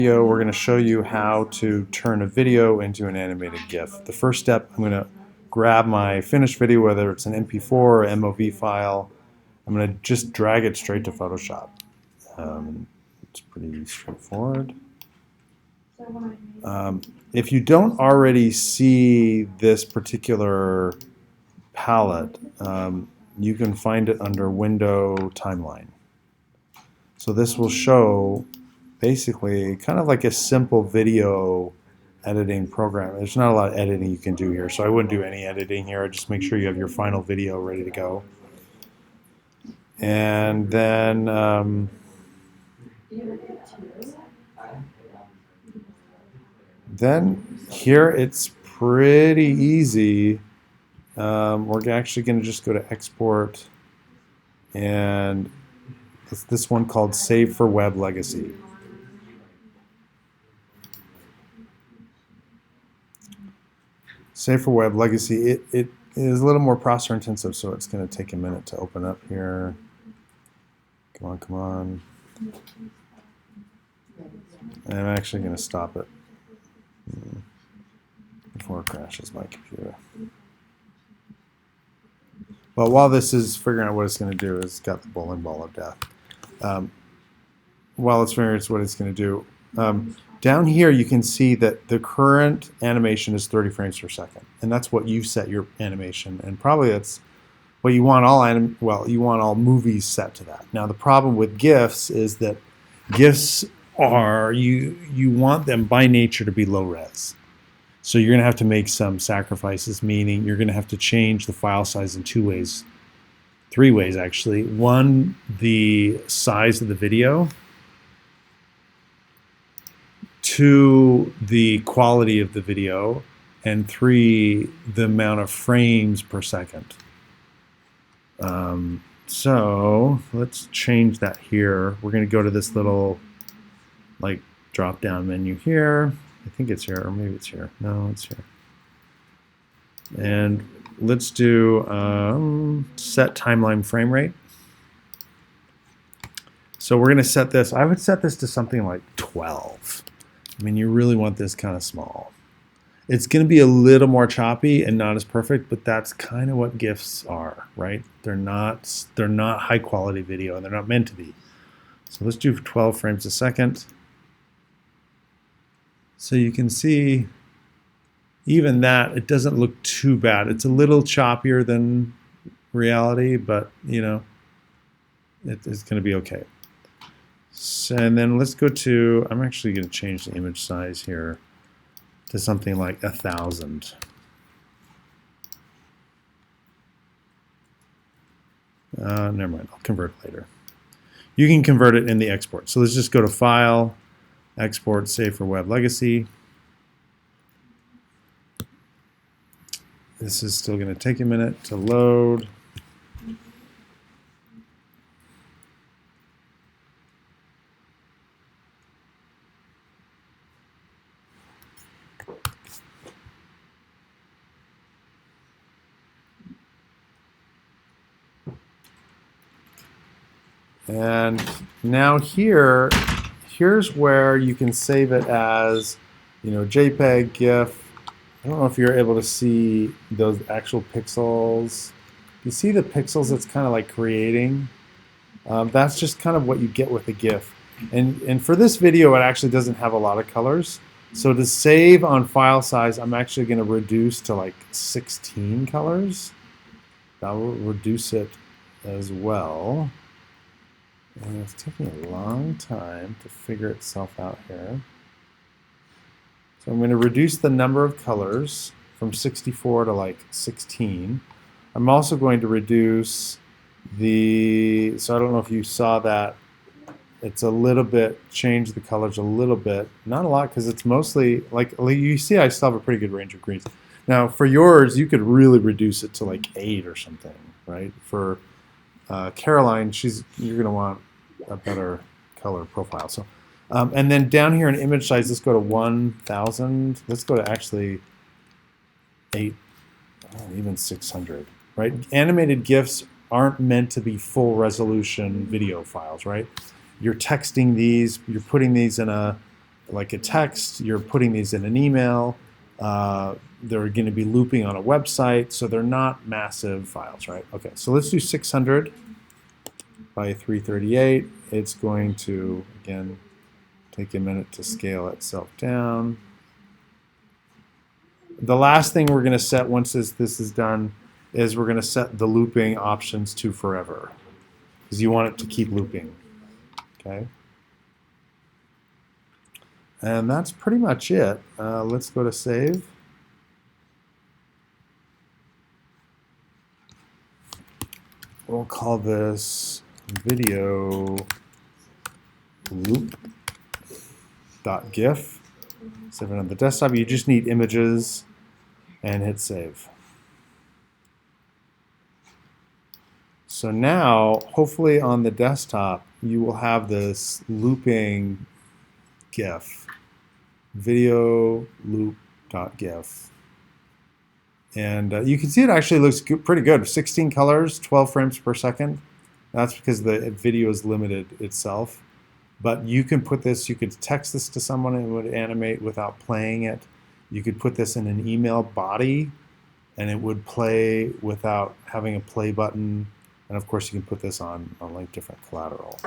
Video, we're going to show you how to turn a video into an animated GIF. The first step, I'm going to grab my finished video, whether it's an MP4 or MOV file. I'm going to just drag it straight to Photoshop. It's pretty straightforward. If you don't already see this particular palette, you can find it under Window Timeline. So this will show basically kind of like a simple video editing program. There's not a lot of editing you can do here, so I wouldn't do any editing here. Just make sure you have your final video ready to go. And then here it's pretty easy. We're actually going to just go to Export, and it's this one called Save for Web Legacy. Save for Web Legacy, it is a little more processor intensive, so it's going to take a minute to open up here. Come on, come on. And I'm actually going to stop it before it crashes my computer. Well, while this is figuring out what it's going to do, it's got the bowling ball of death. While it's figuring out what it's going to do, down here you can see that the current animation is 30 frames per second, and that's what you set your animation, and probably that's what you want you want all movies set to that. Now the problem with GIFs is that GIFs are, you want them by nature to be low res. So you're going to have to make some sacrifices, meaning you're going to have to change the file size in two ways, three ways actually. One, the size of the video. Two, the quality of the video. And three, the amount of frames per second. So let's change that here. We're going to go to this little like drop down menu here. I think it's here, or maybe it's here. No, it's here. And let's do set timeline frame rate. So we're going to set this. I would set this to something like 12. I mean, you really want this kind of small. It's going to be a little more choppy and not as perfect, but that's kind of what GIFs are, right? They're not high quality video, and they're not meant to be. So let's do 12 frames a second. So you can see even that, it doesn't look too bad. It's a little choppier than reality, but you know, it's going to be okay. So, and then let's go to, I'm actually going to change the image size here to something like 1,000. Never mind, I'll convert it later. You can convert it in the export. So let's just go to File, Export, Save for Web Legacy. This is still going to take a minute to load. And now here's where you can save it as, you know, JPEG, GIF. I don't know if you're able to see those actual pixels. You see the pixels it's kind of like creating? That's just kind of what you get with a GIF. And for this video, it actually doesn't have a lot of colors. So to save on file size, I'm actually going to reduce to like 16 colors. That will reduce it as well. And it's taking a long time to figure itself out here. So I'm going to reduce the number of colors from 64 to like 16. I'm also going to reduce the, so I don't know if you saw that, it's a little bit, change the colors a little bit. Not a lot, because it's mostly, like you see I still have a pretty good range of greens. Now for yours, you could really reduce it to like 8 or something, right? For Caroline, you're going to want a better color profile. So, and then down here in image size, let's go to 1,000. Let's go to actually 8, even 600, right? Animated GIFs aren't meant to be full resolution video files, right? You're texting these, you're putting these in a like a text, you're putting these in an email. They're going to be looping on a website, so they're not massive files, right? Okay, so let's do 600 by 338. It's going to, again, take a minute to scale itself down. The last thing we're going to set once this is done is we're going to set the looping options to forever, because you want it to keep looping. Okay. And that's pretty much it. Let's go to save. We'll call this video loop.gif. Save it on the desktop. You just need images and hit save. So now, hopefully on the desktop, you will have this looping GIF, video loop.gif. And you can see it actually looks pretty good. 16 colors, 12 frames per second. That's because the video is limited itself. But you can put this, you could text this to someone and it would animate without playing it. You could put this in an email body and it would play without having a play button. And of course you can put this on like different collateral.